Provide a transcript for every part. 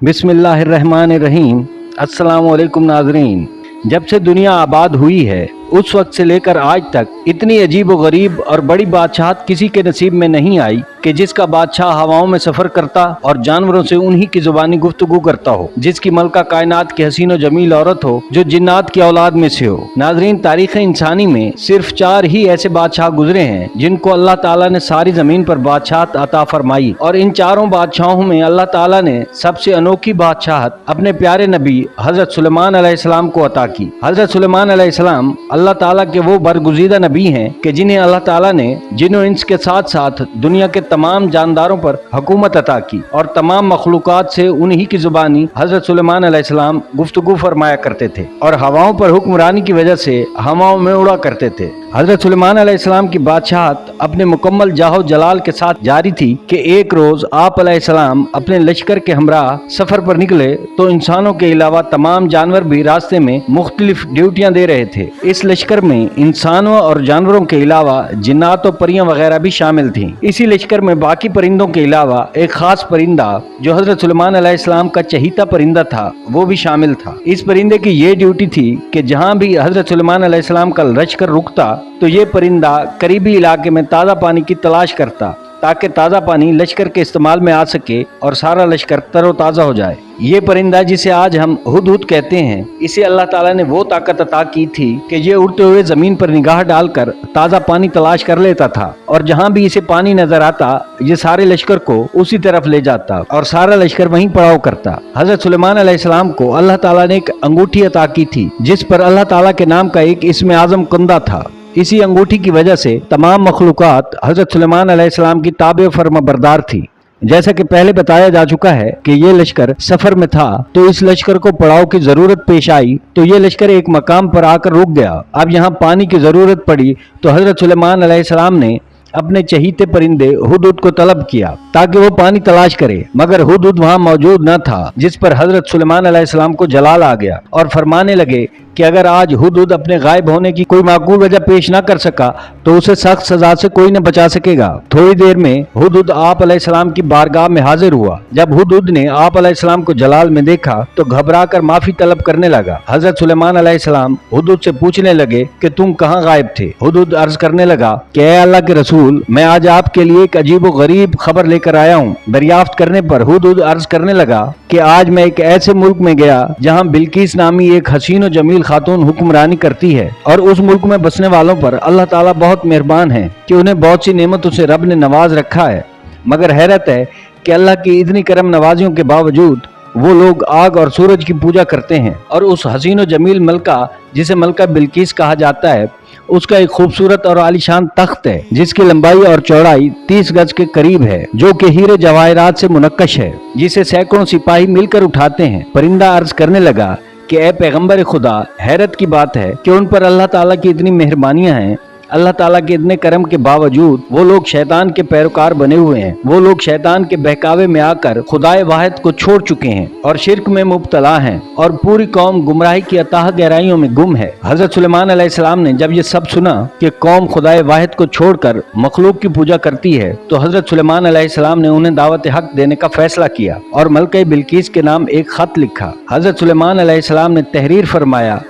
बिस्मिल्लाहिर्रहमानिर्रहीम। अस्सलाम वालेकुम नाज़रीन। जब से दुनिया आबाद हुई है उस वक्त से लेकर आज तक इतनी अजीब व गरीब और बड़ी बादशाहत किसी के नसीब में नहीं आई कि जिसका बादशाह हवाओं में सफर करता और जानवरों से उन्हीं की जुबानी गुफ्तगू करता हो, जिसकी मलका कायनात की हसीन व जमील औरत हो जो जिन्नात की औलाद में से हो। नाजरीन, तारीख इंसानी में सिर्फ 4 ही ऐसे बादशाह गुजरे हैं जिनको अल्लाह ताला ने सारी जमीन पर बादशाहत अता फरमाई, और इन चारों बादशाहों में अल्लाह ताला ने सबसे अनोखी बादशाहत अपने प्यारे नबी हजरत सुलेमान अलैहिस्सलाम को अता की। हजरत सुलेमान अलैहिस्सलाम अल्लाह ताला के वो बरगुज़ीदा नबी हैं कि जिन्हें अल्लाह ताला ने जिन्नो इंस के साथ साथ दुनिया के तमाम जानदारों पर हुकूमत अता की, और तमाम मखलूकात से उन्हीं की जुबानी हजरत सुलेमान अलैहिस्सलाम गुफ्तगू फरमाया करते थे और हवाओं पर हुक्मरानी की वजह से हवाओं में उड़ा करते थे। हजरत सुलेमान अलैहिस्सलाम की बादशाहत अपने मुकम्मल जाहो जलाल के साथ जारी थी कि एक रोज आप अलैहिस्सलाम अपने लश्कर के हमरा सफर पर निकले तो इंसानों के अलावा तमाम जानवर भी रास्ते में मुख्तलिफ ड्यूटियां दे रहे थे। इस लश्कर में इंसानों और जानवरों के अलावा जिन्नात और परियां वगैरह भी शामिल थीं। इसी लश्कर में बाकी परिंदों के अलावा एक खास परिंदा जो हजरत सुलेमान अलैहिस्सलाम का चहीता परिंदा था वो भी शामिल था। इस परिंदे की ये ड्यूटी थी कि जहाँ भी हजरत सुलेमान अलैहिस्सलाम का लश्कर रुकता तो ये परिंदा करीबी इलाके में ताज़ा पानी की तलाश करता ताकि ताज़ा पानी लश्कर के इस्तेमाल में आ सके और सारा लश्कर तरोताज़ा हो जाए। ये परिंदा जिसे आज हम हुदहुद कहते हैं, इसे अल्लाह ताला ने वो ताकत अता की थी कि ये उड़ते हुए जमीन पर निगाह डालकर ताज़ा पानी तलाश कर लेता था, और जहाँ भी इसे पानी नजर आता ये सारे लश्कर को उसी तरफ ले जाता और सारा लश्कर वहीं पड़ाव करता। हजरत सुलेमान अलैहिस्सलाम को अल्लाह ताला ने एक अंगूठी अता की थी जिस पर अल्लाह ताला के नाम का एक इस्म आज़म कुंदा था। इसी अंगूठी की वजह से तमाम मखलूकात हजरत सुलेमान अलैहिस्सलाम की ताबे फर्माबरदार थी। जैसा कि पहले बताया जा चुका है कि ये लश्कर सफर में था तो इस लश्कर को पड़ाव की जरूरत पेश आई तो ये लश्कर एक मकाम पर आकर रुक गया। अब यहाँ पानी की जरूरत पड़ी तो हजरत सुलेमान अलैहिस्सलाम ने अपने चहीते परिंदे हुदहुद को तलब किया ताकि वो पानी तलाश करे, मगर हुदहुद वहाँ मौजूद न था, जिस पर हजरत सुलेमान अलैहिस्सलाम को जलाल आ गया और फरमाने लगे कि अगर आज हुदहुद अपने गायब होने की कोई माकूल वजह पेश न कर सका तो उसे सख्त सजा से कोई न बचा सकेगा। थोड़ी देर में हुदहुद आप अलैहिस्सलाम की बारगाह में हाजिर हुआ। जब हुदहुद ने आप अलैहिस्सलाम को जलाल में देखा तो घबरा कर माफी तलब करने लगा। हजरत सुलेमान अलैहिस्सलाम हुदहुद से पूछने लगे कि तुम कहाँ गायब थे। हुदहुद अर्ज करने लगा कि ऐ अल्लाह के रसूल, मैं आज आपके लिए एक अजीब व गरीब खबर लेकर आया हूँ। दरियाफ्त करने पर हुदहुद अर्ज करने लगा कि आज मैं एक ऐसे मुल्क में गया जहाँ बिल्किस नामी एक हसीन व जमील खातून हुक्मरानी करती है, और उस मुल्क में बसने वालों पर अल्लाह ताला बहुत मेहरबान है कि उन्हें बहुत सी नेमतों से रब ने नवाज रखा है। मगर हैरत है कि अल्लाह की इतनी करम नवाजियों के बावजूद वो लोग आग और सूरज की पूजा करते हैं, और उस हसीन व जमील मलका जिसे मलका बिल्किस कहा जाता है उसका एक खूबसूरत और आलीशान तख्त है जिसकी लंबाई और चौड़ाई 30 गज के करीब है, जो कि हीरे जवाहरात से मुनक्कश है, जिसे सैकड़ों सिपाही मिलकर उठाते हैं। परिंदा अर्ज करने लगा कि ऐ पैगंबर खुदा, हैरत की बात है कि उन पर अल्लाह ताला की इतनी मेहरबानियां हैं। अल्लाह ताला के इतने करम के बावजूद वो लोग शैतान के पैरोकार बने हुए हैं। वो लोग शैतान के बहकावे में आकर खुदाए वाहिद को छोड़ चुके हैं और शिर्क में मुब्तला हैं, और पूरी कौम गुमराही की अताह गहराइयों में गुम है। हजरत सुलेमान अलैहिस्सलाम ने जब ये सब सुना कि कौम खुदाए वाहिद को छोड़कर मखलूक की पूजा करती है तो हजरत सुलेमान अलैहिस्सलाम ने उन्हें दावत हक देने का फैसला किया और मलका बिल्किस के नाम एक खत लिखा। हजरत सुलेमान अलैहिस्सलाम ने तहरीर फरमाया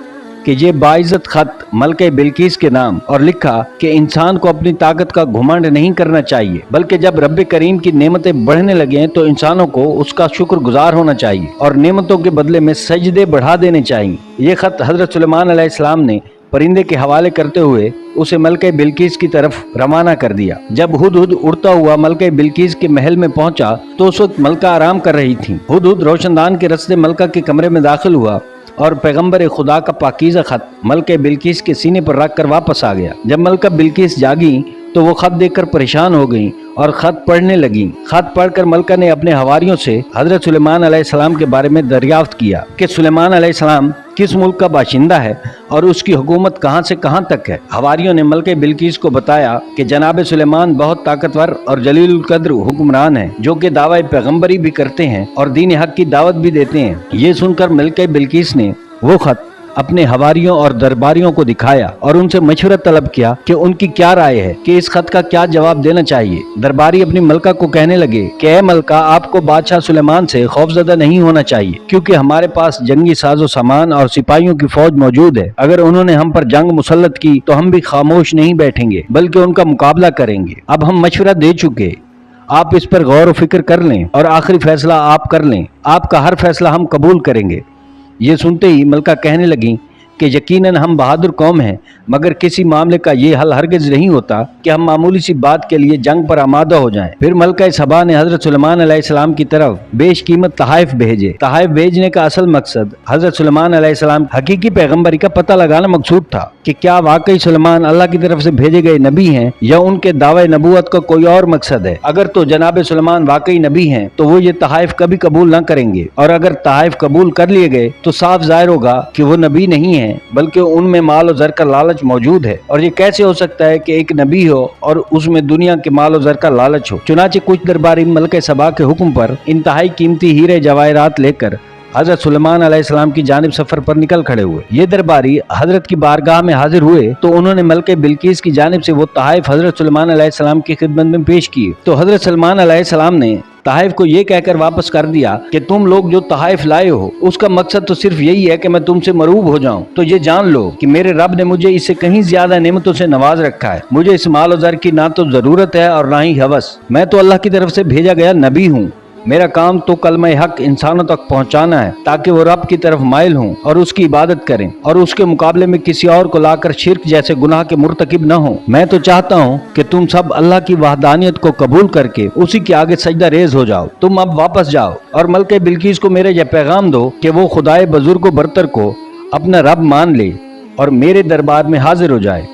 कि ये बाइज़्ज़त खत मलके बिल्किस के नाम, और लिखा कि इंसान को अपनी ताकत का घुमंड नहीं करना चाहिए, बल्कि जब रब्बे करीम की नेमतें बढ़ने लगे तो इंसानों को उसका शुक्रगुजार होना चाहिए और नेमतों के बदले में सजदे बढ़ा देने चाहिए। ये खत हजरत सुलेमान अलैहिस्सलाम ने परिंदे के हवाले करते हुए उसे मलके बिल्किस की तरफ रवाना कर दिया। जब हुदहुद उड़ता हुआ मलके बिल्किस के महल में पहुंचा तो उस वक्त मलका आराम कर रही थी। हुदहुद रोशनदान के रस्ते मलका के कमरे में दाखिल हुआ और पैगंबर खुदा का पाकीज़ा खत मलका बिल्किस के सीने पर रख कर वापस आ गया। जब मलका बिल्किस जागी तो वो खत देखकर परेशान हो गई और खत पढ़ने लगी। खत पढ़कर मलका ने अपने हवारियों से हजरत सुलेमान अलैहिस्सलाम के बारे में दरियाफ्त किया कि सुलेमान अलैहिस्सलाम किस मुल्क का बाशिंदा है और उसकी हुकूमत कहाँ से कहाँ तक है। हवारियों ने मलके बिल्किस को बताया कि जनाब सुलेमान बहुत ताकतवर और जलील कद्र हुक्मरान है, जो कि दावा पैगंबरी भी करते हैं और दीन हक की दावत भी देते हैं। ये सुनकर मलके बिल्किस ने वो खत अपने हवारियों और दरबारियों को दिखाया और उनसे मशवरत तलब किया कि उनकी क्या राय है कि इस खत का क्या जवाब देना चाहिए। दरबारी अपनी मलका को कहने लगे कि ए मलका, आपको बादशाह सुलेमान से खौफजदा नहीं होना चाहिए, क्योंकि हमारे पास जंगी साजो सामान और सिपाहियों की फौज मौजूद है। अगर उन्होंने हम पर जंग मुसल्लत की तो हम भी खामोश नहीं बैठेंगे बल्कि उनका मुकाबला करेंगे। अब हम मशवरा दे चुके, आप इस पर गौर व फिक्र कर लें और आखिरी फैसला आप कर लें। आपका हर फैसला हम कबूल करेंगे। ये सुनते ही मलका कहने लगी कि यकीनन हम बहादुर कौम हैं, मगर किसी मामले का ये हल हरगिज नहीं होता कि हम मामूली सी बात के लिए जंग पर आमादा हो जाएं। फिर मलका सबा ने हजरत सुलेमान अलैहिस्सलाम की तरफ बेश कीमत तहाइफ भेजे। तहाइफ भेजने का असल मकसद हजरत सुलेमान अलैहिस्सलाम हकीकी पैगम्बरी का पता लगाना मकसूद था कि क्या वाकई सुलेमान अल्लाह की तरफ से भेजे गए नबी हैं या उनके दावे नबूवत का कोई और मकसद है। अगर तो जनाब सुलेमान वाकई नबी हैं तो वो ये तहाइफ कभी कबूल न करेंगे, और अगर तहाइफ कबूल कर लिए गए तो साफ जाहिर होगा कि वो नबी नहीं है बल्कि उनमें माल और जर का लालच मौजूद है। और ये कैसे हो सकता है कि एक नबी हो और उसमें दुनिया के माल और जर का लालच हो। चुनाचे कुछ दरबारी मलके सबा के हुक्म पर इंतहाई कीमती हीरे जवाहरात लेकर हजरत सुलेमान अलैहिस्सलाम की जानिब सफर पर निकल खड़े हुए। ये दरबारी हजरत की बारगाह में हाजिर हुए तो उन्होंने मलके बिल्किस की जानिब से वो तहाइफ हजरत सुलेमान अलैहिस्सलाम की खिदमत में पेश किए। तो हजरत सुलेमान अलैहिस्सलाम ने तहाइफ को ये कहकर वापस कर दिया कि तुम लोग जो तहाइफ लाए हो उसका मकसद तो सिर्फ यही है कि मैं तुमसे मरूब हो जाऊं। तो ये जान लो कि मेरे रब ने मुझे इससे कहीं ज्यादा नेमतों से नवाज रखा है। मुझे इस माल और ज़र की ना तो जरूरत है और ना ही हवस। मैं तो अल्लाह की तरफ से भेजा गया नबी हूँ। मेरा काम तो कलमा हक इंसानों तक पहुंचाना है ताकि वो रब की तरफ माइल हों और उसकी इबादत करें और उसके मुकाबले में किसी और को लाकर शिर्क जैसे गुनाह के मुर्तकिब न हो। मैं तो चाहता हूँ कि तुम सब अल्लाह की वहदानियत को कबूल करके उसी के आगे सजदा रेज हो जाओ। तुम अब वापस जाओ और मलके बिल्किस को मेरे यह पैगाम दो कि वो खुदाए बुजुर्ग बरतर को अपना रब मान ले और मेरे दरबार में हाजिर हो जाए,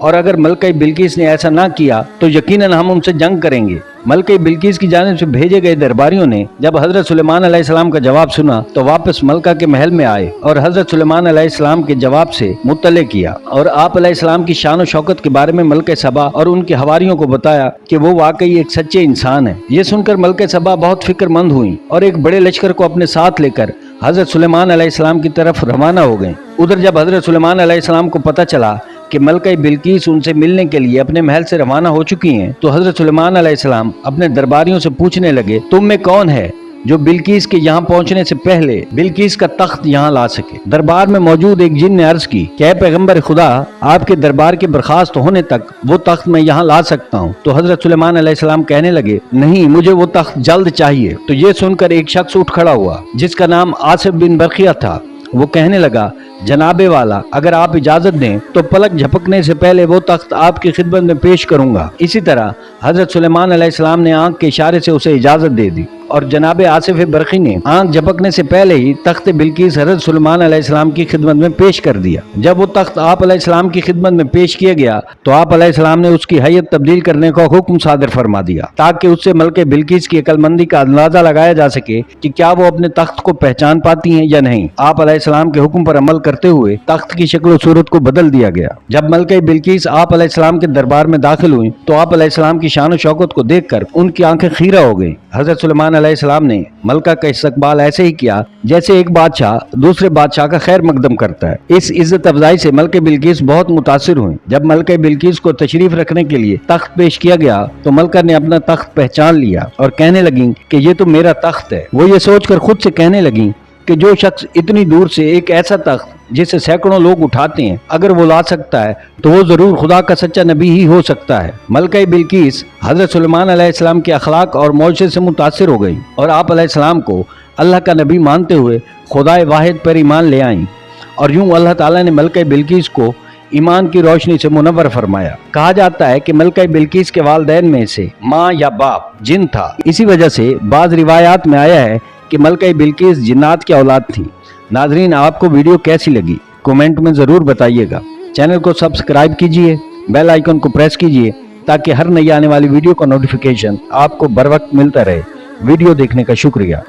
और अगर मलका बिल्किस ने ऐसा ना किया तो यकीनन हम उनसे जंग करेंगे। मलका बिल्किस की जानिब से भेजे गए दरबारियों ने जब हजरत सुलेमान अलैहिस्सलाम का जवाब सुना तो वापस मलका के महल में आए और हजरत सुलेमान अलैहिस्सलाम के जवाब से मुत्तले किया और आप अलैहिस्सलाम की शान और शौकत के बारे में मलका सबा और उनके हवारियों को बताया कि वो वाकई एक सच्चे इंसान है। ये सुनकर मलका सबा बहुत फिक्रमंद हुई और एक बड़े लश्कर को अपने साथ लेकर हजरत सुलेमान अलैहिस्सलाम की तरफ रवाना हो गए। उधर जब हजरत सुलेमान अलैहिस्सलाम को पता चला कि मलका बिल्किस उनसे मिलने के लिए अपने महल से रवाना हो चुकी हैं, तो हजरत सुलेमान अलैहिस्सलाम अपने दरबारियों से पूछने लगे, तुम में कौन है जो बिल्किस के यहाँ पहुँचने से पहले बिल्किस का तख्त यहाँ ला सके। दरबार में मौजूद एक जिन ने अर्ज की, क्या पैगम्बर खुदा, आपके दरबार के बर्खास्त होने तक वो तख्त मैं यहाँ ला सकता हूँ। तो हजरत सुलेमान अलैहिस्सलाम कहने लगे, नहीं, मुझे वो तख्त जल्द चाहिए। तो ये सुनकर एक शख्स उठ खड़ा हुआ जिसका नाम आसिफ बिन बरखिया था। वो कहने लगा, जनाबे वाला, अगर आप इजाजत दें तो पलक झपकने से पहले वो तख्त आपकी खिदमत में पेश करूंगा। इसी तरह हजरत सुलेमान अलैहिस्सलाम ने आंख के इशारे से उसे इजाजत दे दी और जनाब आसिफ बरखी ने आंख झपकने से पहले ही तख्त बिल्किस हजरत सुलेमान अलैहिस्सलाम की खिदमत में पेश कर दिया। जब वो तख्त आप अलैहिस्सलाम की खिदमत में पेश किया गया तो आप अलैहिस्सलाम ने उसकी हैयत तब्दील करने का हुक्म सादर फरमा दिया ताकि उससे मलके बिल्किस की अक्लमंदी का अंदाजा लगाया जा सके कि क्या वो अपने तख्त को पहचान पाती हैं या नहीं। आप अलैहिस्सलाम के हुक्म पर अमल करते हुए तख्त की शक्ल सूरत को बदल दिया गया। जब मलके बिल्किस आप अलैहिस्सलाम के दरबार में दाखिल हुई तो आप अलैहिस्सलाम की शान और शौकत को देखकर उनकी आंखें खीरा हो गई। हजरत सुलेमान अलैहिस्सलाम ने मलका का इस्तकबाल ऐसे ही किया जैसे एक बादशाह दूसरे बादशाह का खैर मकदम करता है। इस इज्जत अफजाई से मलके बिल्किस बहुत मुतासिर हुई। जब मलके बिल्किस को तशरीफ रखने के लिए तख्त पेश किया गया तो मलका ने अपना तख्त पहचान लिया और कहने लगी कि ये तो मेरा तख्त है। वो ये सोचकर खुद से कहने लगी कि जो शख्स इतनी दूर से एक ऐसा तख्त जिसे सैकड़ों लोग उठाते हैं अगर वो ला सकता है तो वो जरूर खुदा का सच्चा नबी ही हो सकता है। मलका बिल्किस हजरत सुलेमान अलैहिस्सलाम के अखलाक और मौजज़े से मुतासिर हो गई और आप अलैहिस्सलाम को अल्लाह का नबी मानते हुए खुदाए वाहिद पर ईमान ले आईं और यूं अल्लाह ताला ने मलका बिल्किस को ईमान की रोशनी से मुनव्वर फरमाया। कहा जाता है कि मलका बिल्किस के वालिदैन में से माँ या बाप जिन था। इसी वजह से बाज़ रिवायात में आया है कि मलका बिल्किस जिन्नात की औलाद थी। नाजरीन, आपको वीडियो कैसी लगी कमेंट में ज़रूर बताइएगा। चैनल को सब्सक्राइब कीजिए, बेल आइकन को प्रेस कीजिए ताकि हर नई आने वाली वीडियो का नोटिफिकेशन आपको बर वक्त मिलता रहे। वीडियो देखने का शुक्रिया।